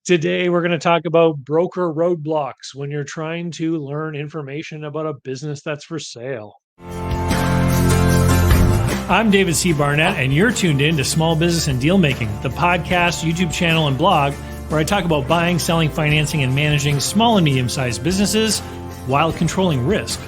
Today, we're going to talk about broker roadblocks when you're trying to learn information about a business that's for sale. I'm David C. Barnett, and you're tuned in to Small Business and Deal Making, the podcast, YouTube channel, and blog where I talk about buying, selling, financing, and managing small and medium sized businesses while controlling risk.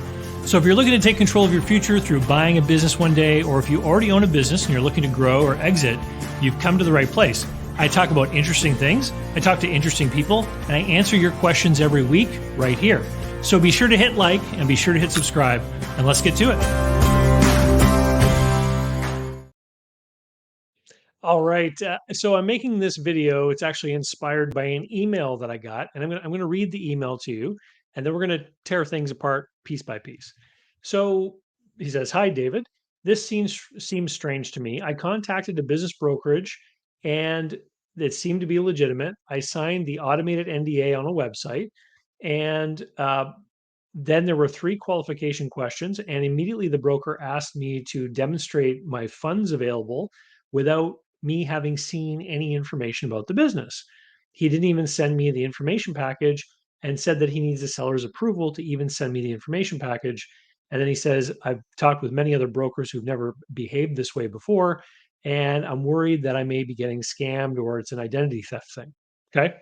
So, if you're looking to take control of your future through buying a business one day, or if you already own a business and you're looking to grow or exit, you've come to the right place. I talk about interesting things, I talk to interesting people, and I answer your questions every week right here. So be sure to hit like and be sure to hit subscribe, and let's get to it. All right, so I'm making this video. It's actually inspired by an email that I got, and I'm gonna read the email to you, and then we're gonna tear things apart piece by piece. So he says, "Hi, David. This seems strange to me. I contacted a business brokerage, and it seemed to be legitimate. I signed the automated NDA on a website, and then there were three qualification questions, and immediately the broker asked me to demonstrate my funds available without me having seen any information about the business. He didn't even send me the information package and said that he needs the seller's approval to even send me the information package. And then he says, I've talked with many other brokers who've never behaved this way before, and I'm worried that I may be getting scammed or it's an identity theft thing. Okay.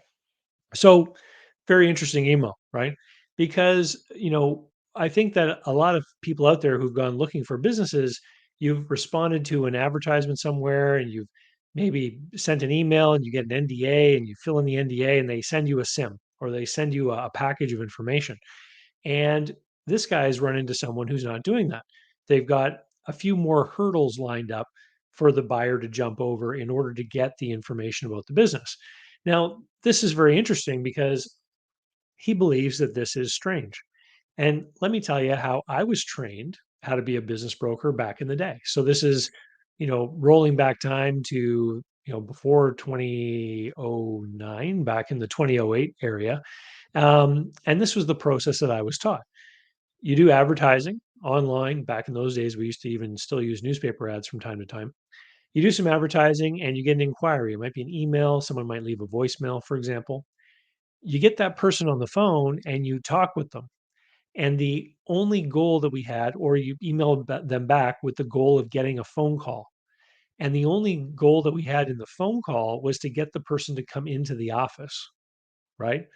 So, very interesting email, right? Because, I think that a lot of people out there who've gone looking for businesses, you've responded to an advertisement somewhere and you've maybe sent an email and you get an NDA and you fill in the NDA and they send you a SIM or they send you a package of information. And this guy's run into someone who's not doing that. They've got a few more hurdles lined up for the buyer to jump over in order to get the information about the business. Now, this is very interesting because he believes that this is strange. And let me tell you how I was trained how to be a business broker back in the day. So this is, rolling back time to, before 2009, back in the 2008 area. And this was the process that I was taught. You do advertising online. Back in those days, we used to even still use newspaper ads from time to time. You do some advertising and you get an inquiry. It might be an email. Someone might leave a voicemail, for example. You get that person on the phone and you talk with them. And the only goal that we had, or you emailed them back with the goal of getting a phone call. And the only goal that we had in the phone call was to get the person to come into the office, right?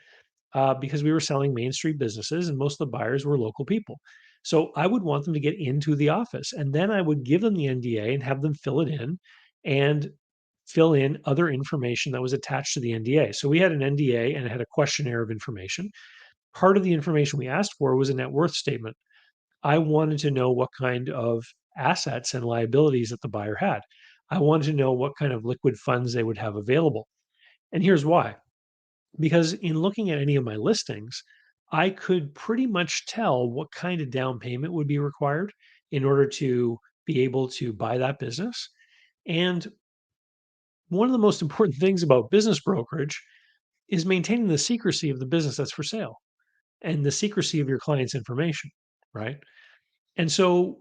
Because we were selling Main Street businesses and most of the buyers were local people. So I would want them to get into the office and then I would give them the NDA and have them fill it in and fill in other information that was attached to the NDA. So we had an NDA and it had a questionnaire of information. Part of the information we asked for was a net worth statement. I wanted to know what kind of assets and liabilities that the buyer had. I wanted to know what kind of liquid funds they would have available. And here's why. Because in looking at any of my listings, I could pretty much tell what kind of down payment would be required in order to be able to buy that business. And one of the most important things about business brokerage is maintaining the secrecy of the business that's for sale and the secrecy of your client's information, right? And so,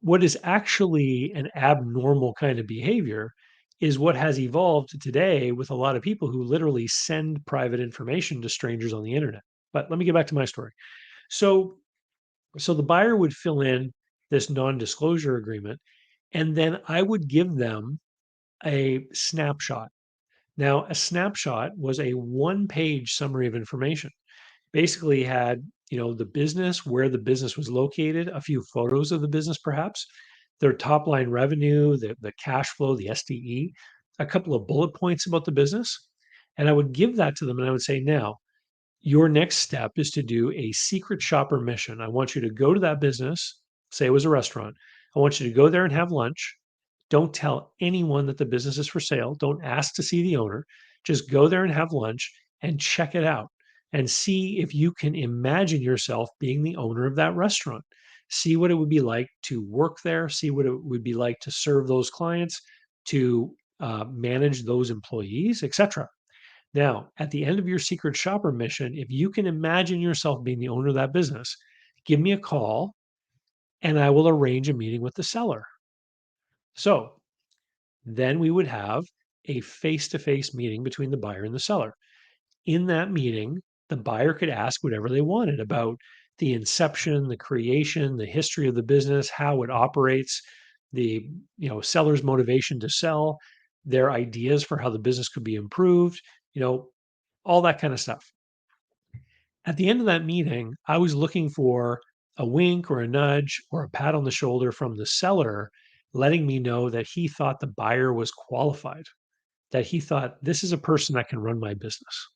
what is actually an abnormal kind of behavior is what has evolved today with a lot of people who literally send private information to strangers on the internet. But let me get back to my story. So, so the buyer would fill in this non-disclosure agreement, and then I would give them a snapshot. Now, a snapshot was a one-page summary of information. Basically had, the business, where the business was located, a few photos of the business perhaps, their top line revenue, the cash flow, the SDE, a couple of bullet points about the business. And I would give that to them and I would say, now, your next step is to do a secret shopper mission. I want you to go to that business, say it was a restaurant. I want you to go there and have lunch. Don't tell anyone that the business is for sale. Don't ask to see the owner. Just go there and have lunch and check it out and see if you can imagine yourself being the owner of that restaurant. See what it would be like to work there, see what it would be like to serve those clients, to manage those employees, etc. Now, at the end of your secret shopper mission, if you can imagine yourself being the owner of that business, give me a call and I will arrange a meeting with the seller. So then we would have a face-to-face meeting between the buyer and the seller. In that meeting, the buyer could ask whatever they wanted about the inception, the creation, the history of the business, how it operates, the seller's motivation to sell, their ideas for how the business could be improved, you know, all that kind of stuff. At the end of that meeting, I was looking for a wink or a nudge or a pat on the shoulder from the seller, letting me know that he thought the buyer was qualified, that he thought this is a person that can run my business.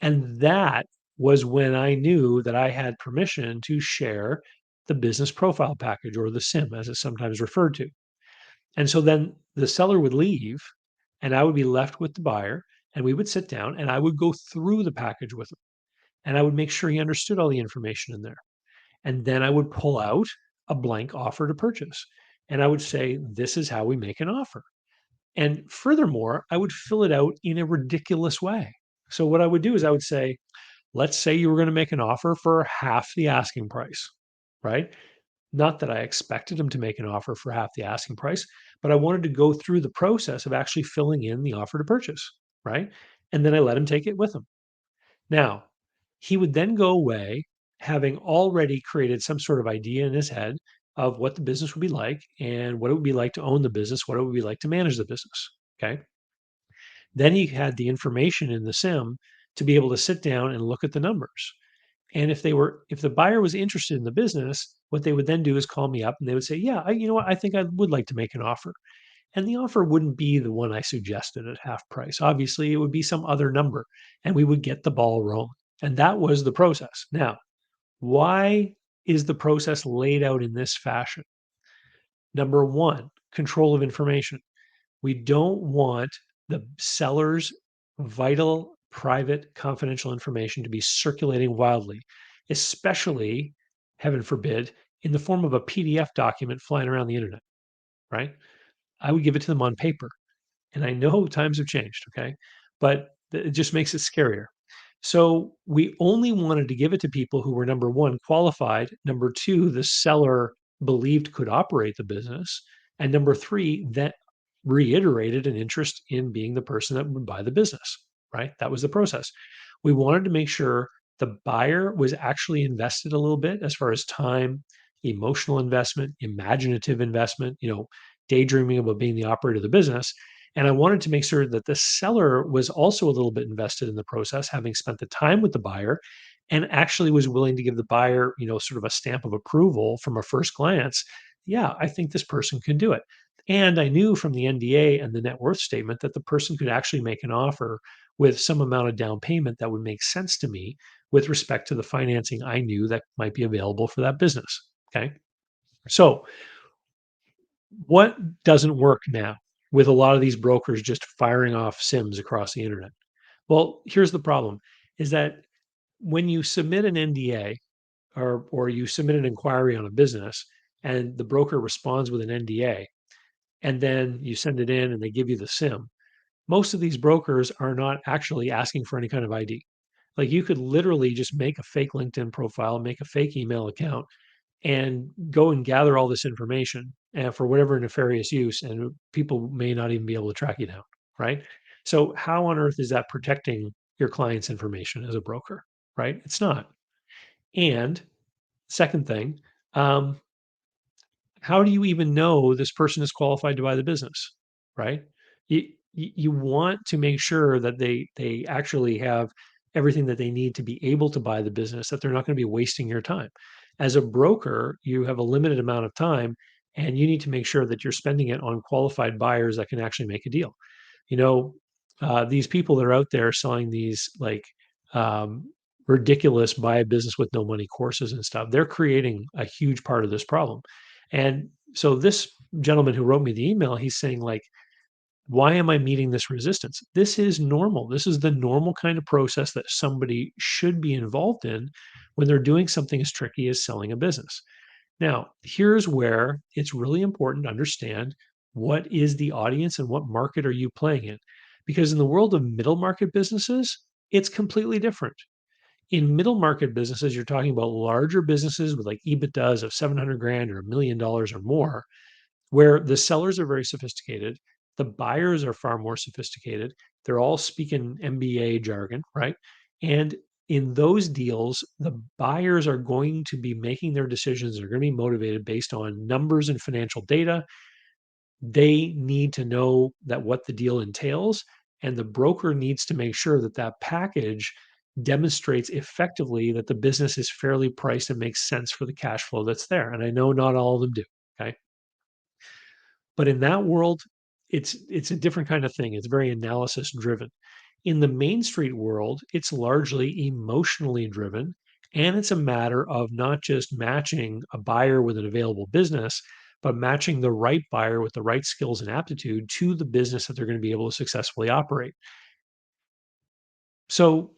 And that was when I knew that I had permission to share the business profile package, or the SIM as it's sometimes referred to. And so then the seller would leave and I would be left with the buyer, and we would sit down and I would go through the package with him, and I would make sure he understood all the information in there. And then I would pull out a blank offer to purchase. And I would say, this is how we make an offer. And furthermore, I would fill it out in a ridiculous way. So what I would do is I would say, let's say you were going to make an offer for half the asking price, right? Not that I expected him to make an offer for half the asking price, but I wanted to go through the process of actually filling in the offer to purchase, right? And then I let him take it with him. Now, he would then go away having already created some sort of idea in his head of what the business would be like and what it would be like to own the business, what it would be like to manage the business. Okay. Then he had the information in the SIM to be able to sit down and look at the numbers. And if the buyer was interested in the business, what they would then do is call me up and they would say, yeah, you know what, I think I would like to make an offer. And the offer wouldn't be the one I suggested at half price. Obviously, it would be some other number, and we would get the ball rolling. And that was the process. Now, why is the process laid out in this fashion? Number one, control of information. We don't want the seller's vital, private, confidential information to be circulating wildly, especially, heaven forbid, in the form of a PDF document flying around the internet, right? I would give it to them on paper. And I know times have changed, okay? But it just makes it scarier. So we only wanted to give it to people who were, number one, qualified, number two, the seller believed could operate the business, and number three, that reiterated an interest in being the person that would buy the business, right? That was the process. We wanted to make sure the buyer was actually invested a little bit as far as time, emotional investment, imaginative investment, daydreaming about being the operator of the business. And I wanted to make sure that the seller was also a little bit invested in the process, having spent the time with the buyer, and actually was willing to give the buyer, sort of a stamp of approval from a first glance. Yeah, I think this person can do it. And I knew from the NDA and the net worth statement that the person could actually make an offer with some amount of down payment that would make sense to me with respect to the financing I knew that might be available for that business. Okay. So, what doesn't work now with a lot of these brokers just firing off SIMs across the internet? Well, here's the problem is that when you submit an NDA, or you submit an inquiry on a business and the broker responds with an NDA, and then you send it in and they give you the SIM, most of these brokers are not actually asking for any kind of ID. Like, you could literally just make a fake LinkedIn profile, make a fake email account, and go and gather all this information and for whatever nefarious use, and people may not even be able to track you down, right? So how on earth is that protecting your client's information as a broker, right? It's not. And second thing, um, how do you even know this person is qualified to buy the business, right? You want to make sure that they actually have everything that they need to be able to buy the business, that they're not going to be wasting your time. As a broker, you have a limited amount of time, and you need to make sure that you're spending it on qualified buyers that can actually make a deal. You know, these people that are out there selling these like um, ridiculous buy a business with no money courses and stuff, they're creating a huge part of this problem. And so this gentleman who wrote me the email, he's saying like, why am I meeting this resistance? This is normal. This is the normal kind of process that somebody should be involved in when they're doing something as tricky as selling a business. Now, here's where it's really important to understand what is the audience and what market are you playing in? Because in the world of middle market businesses, it's completely different. In middle market businesses, you're talking about larger businesses with like EBITDAs of 700 grand or $1 million or more, where the sellers are very sophisticated. The buyers are far more sophisticated. They're all speaking MBA jargon, right? And in those deals, the buyers are going to be making their decisions. They're going to be motivated based on numbers and financial data. They need to know that what the deal entails, and the broker needs to make sure that that package demonstrates effectively that the business is fairly priced and makes sense for the cash flow that's there. And I know not all of them do. Okay. But in that world, it's a different kind of thing. It's very analysis driven. In the Main Street world, it's largely emotionally driven, and it's a matter of not just matching a buyer with an available business, but matching the right buyer with the right skills and aptitude to the business that they're going to be able to successfully operate. So,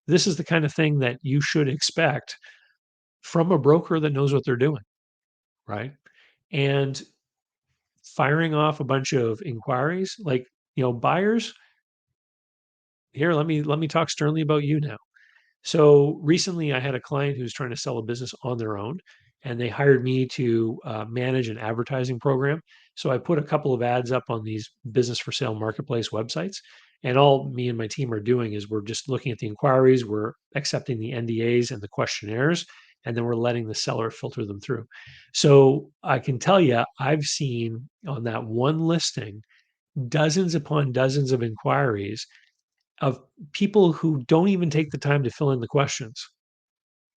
this is the kind of thing that you should expect from a broker that knows what they're doing, right? And firing off a bunch of inquiries, like, buyers, here, let me talk sternly about you now. So recently, I had a client who's trying to sell a business on their own, and they hired me to manage an advertising program. So I put a couple of ads up on these business for sale marketplace websites. And all me and my team are doing is we're just looking at the inquiries, we're accepting the NDAs and the questionnaires, and then we're letting the seller filter them through. So I can tell you, I've seen on that one listing dozens upon dozens of inquiries of people who don't even take the time to fill in the questions,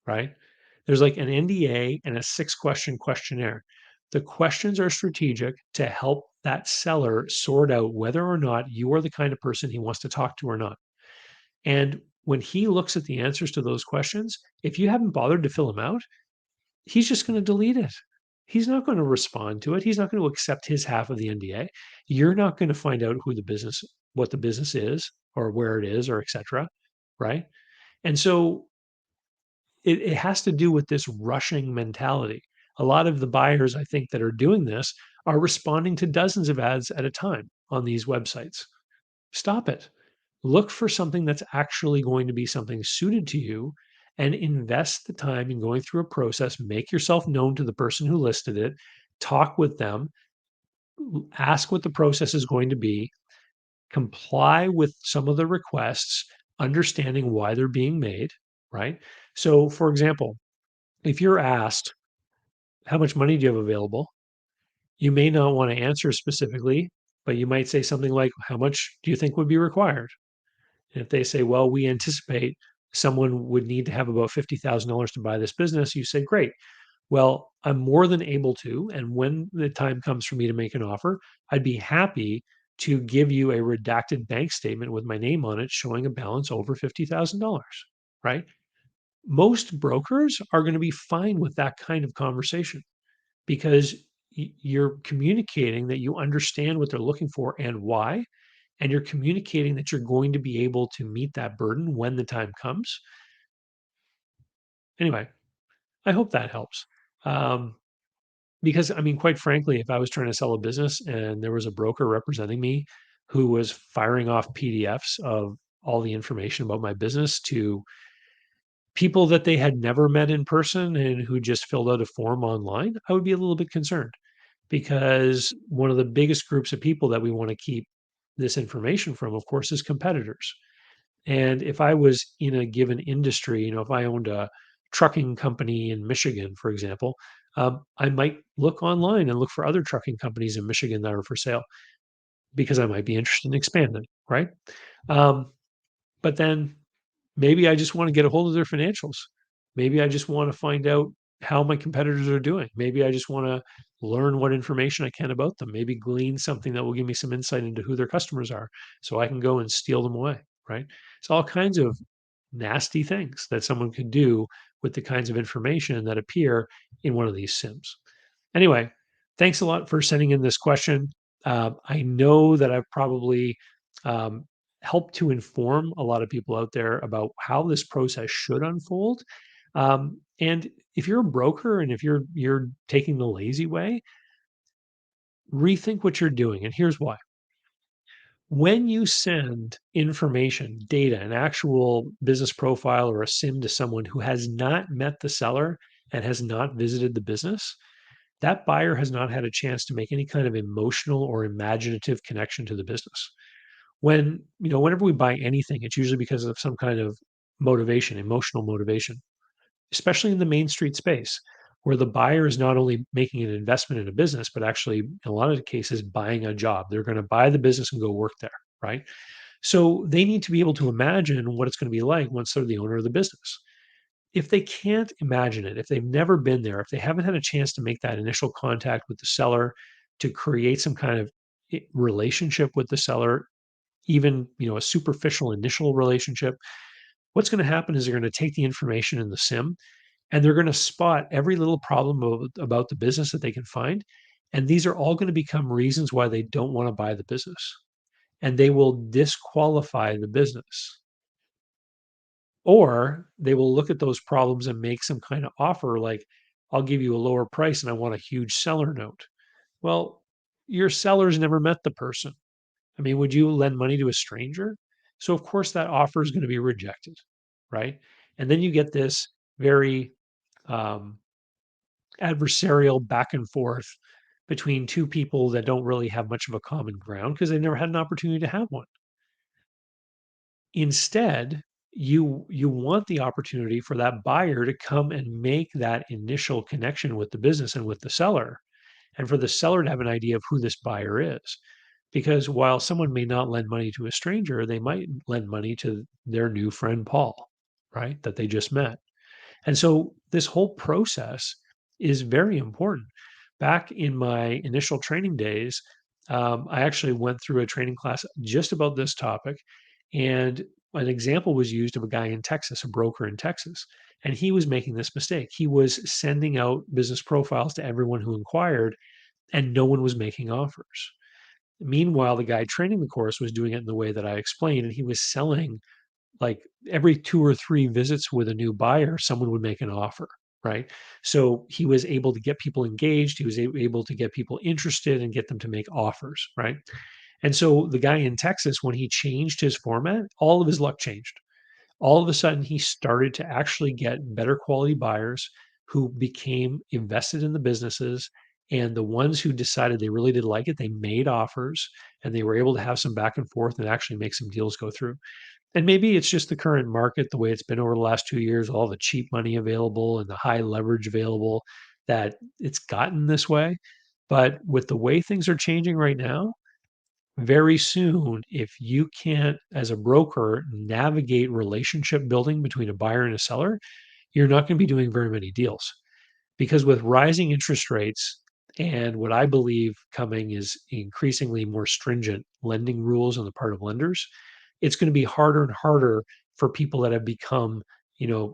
right? There's like an NDA and a 6-question questionnaire. The questions are strategic to help that seller sort out whether or not you are the kind of person he wants to talk to or not. And when he looks at the answers to those questions, if you haven't bothered to fill them out, he's just going to delete it. He's not going to respond to it. He's not going to accept his half of the NDA. You're not going to find out what the business is or where it is or et cetera, right? And so it has to do with this rushing mentality. A lot of the buyers, I think, that are doing this are responding to dozens of ads at a time on these websites. Stop it. Look for something that's actually going to be something suited to you and invest the time in going through a process. Make yourself known to the person who listed it, talk with them, ask what the process is going to be, comply with some of the requests, understanding why they're being made, right? So, for example, if you're asked, how much money do you have available? You may not want to answer specifically, but you might say something like, how much do you think would be required? And if they say, well, we anticipate someone would need to have about $50,000 to buy this business, you say, great. Well, I'm more than able to. And when the time comes for me to make an offer, I'd be happy to give you a redacted bank statement with my name on it showing a balance over $50,000, right? Most brokers are going to be fine with that kind of conversation because you're communicating that you understand what they're looking for and why, and you're communicating that you're going to be able to meet that burden when the time comes. Anyway, I hope that helps. Um, because I mean, quite frankly, if I was trying to sell a business and there was a broker representing me who was firing off PDFs of all the information about my business to people that they had never met in person and who just filled out a form online, I would be a little bit concerned because one of the biggest groups of people that we want to keep this information from, of course, is competitors. And if I was in a given industry, if I owned a trucking company in Michigan, for example, I might look online and look for other trucking companies in Michigan that are for sale because I might be interested in expanding, right? Um, but then maybe I just want to get a hold of their financials. Maybe I just want to find out how my competitors are doing. Maybe I just want to learn what information I can about them. Maybe glean something that will give me some insight into who their customers are so I can go and steal them away, right? It's all kinds of nasty things that someone could do with the kinds of information that appear in one of these sims. Anyway, thanks a lot for sending in this question. I know that I've probably um, helped to inform a lot of people out there about how this process should unfold. And if you're a broker and if you're taking the lazy way, rethink what you're doing. And here's why. When you send information, data, an actual business profile or a SIM to someone who has not met the seller and has not visited the business, that buyer has not had a chance to make any kind of emotional or imaginative connection to the business. Whenever we buy anything, it's usually because of some kind of motivation, emotional motivation, especially in the main street space, where the buyer is not only making an investment in a business, but actually, in a lot of cases, buying a job. They're going to buy the business and go work there, right? So they need to be able to imagine what it's going to be like once they're the owner of the business. If they can't imagine it, if they've never been there, if they haven't had a chance to make that initial contact with the seller, to create some kind of relationship with the seller, even a superficial initial relationship, what's going to happen is they're going to take the information in the sim and they're going to spot every little problem about the business that they can find. And these are all going to become reasons why they don't want to buy the business. And they will disqualify the business. Or they will look at those problems and make some kind of offer like, I'll give you a lower price and I want a huge seller note. Well, your seller's never met the person. I mean, would you lend money to a stranger? So, of course, that offer is going to be rejected, right? And then you get this very um, adversarial back and forth between two people that don't really have much of a common ground because they never had an opportunity to have one. Instead, you want the opportunity for that buyer to come and make that initial connection with the business and with the seller, and for the seller to have an idea of who this buyer is. Because while someone may not lend money to a stranger, they might lend money to their new friend Paul, right? That they just met. And so this whole process is very important. Back in my initial training days, I actually went through a training class just about this topic. And an example was used of a guy in Texas, a broker in Texas. And he was making this mistake. He was sending out business profiles to everyone who inquired, and no one was making offers. Meanwhile, the guy training the course was doing it in the way that I explained, and he was selling like every 2 or 3 visits with a new buyer, someone would make an offer, right? So he was able to get people engaged. He was able to get people interested and get them to make offers, right? And so the guy in Texas, when he changed his format, all of his luck changed. All of a sudden, he started to actually get better quality buyers who became invested in the businesses. And the ones who decided they really did like it, they made offers and they were able to have some back and forth and actually make some deals go through. And maybe it's just the current market, the way it's been over the last 2 years, all the cheap money available and the high leverage available, that it's gotten this way. But with the way things are changing right now, very soon, if you can't, as a broker, navigate relationship building between a buyer and a seller, you're not going to be doing very many deals. Because with rising interest rates and what I believe coming is increasingly more stringent lending rules on the part of lenders, it's going to be harder and harder for people that have become,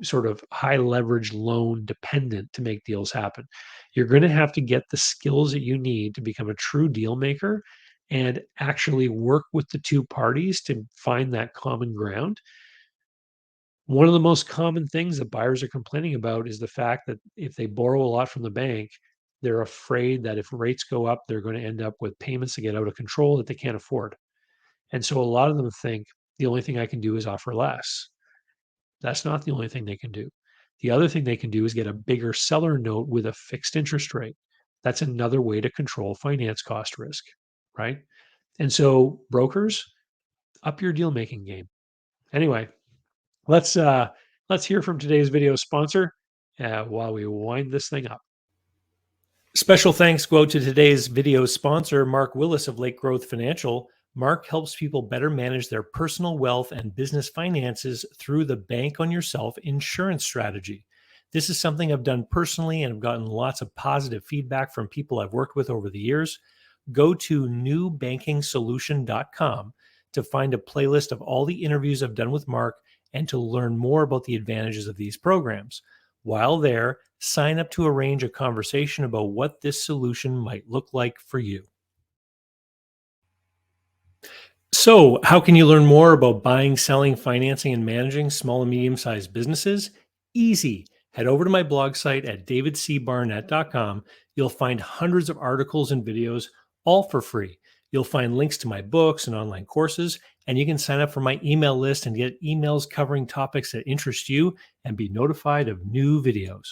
sort of high leverage loan dependent to make deals happen. You're going to have to get the skills that you need to become a true deal maker and actually work with the two parties to find that common ground. One of the most common things that buyers are complaining about is the fact that if they borrow a lot from the bank, they're afraid that if rates go up, they're going to end up with payments that get out of control that they can't afford. And so a lot of them think the only thing I can do is offer less. That's not the only thing they can do. The other thing they can do is get a bigger seller note with a fixed interest rate. That's another way to control finance cost risk, right? And so brokers, up your deal making game. Anyway, let's uh let's hear from today's video sponsor while we wind this thing up. Special thanks go to today's video sponsor, Mark Willis of Lake Growth Financial. Mark helps people better manage their personal wealth and business finances through the Bank on Yourself insurance strategy. This is something I've done personally and I've gotten lots of positive feedback from people I've worked with over the years. Go to newbankingsolution.com to find a playlist of all the interviews I've done with Mark and to learn more about the advantages of these programs. While there, sign up to arrange a conversation about what this solution might look like for you. So, how can you learn more about buying, selling, financing, and managing small and medium-sized businesses? Easy. Head over to my blog site at davidcbarnett.com. You'll find hundreds of articles and videos, all for free. You'll find links to my books and online courses, and you can sign up for my email list and get emails covering topics that interest you and be notified of new videos.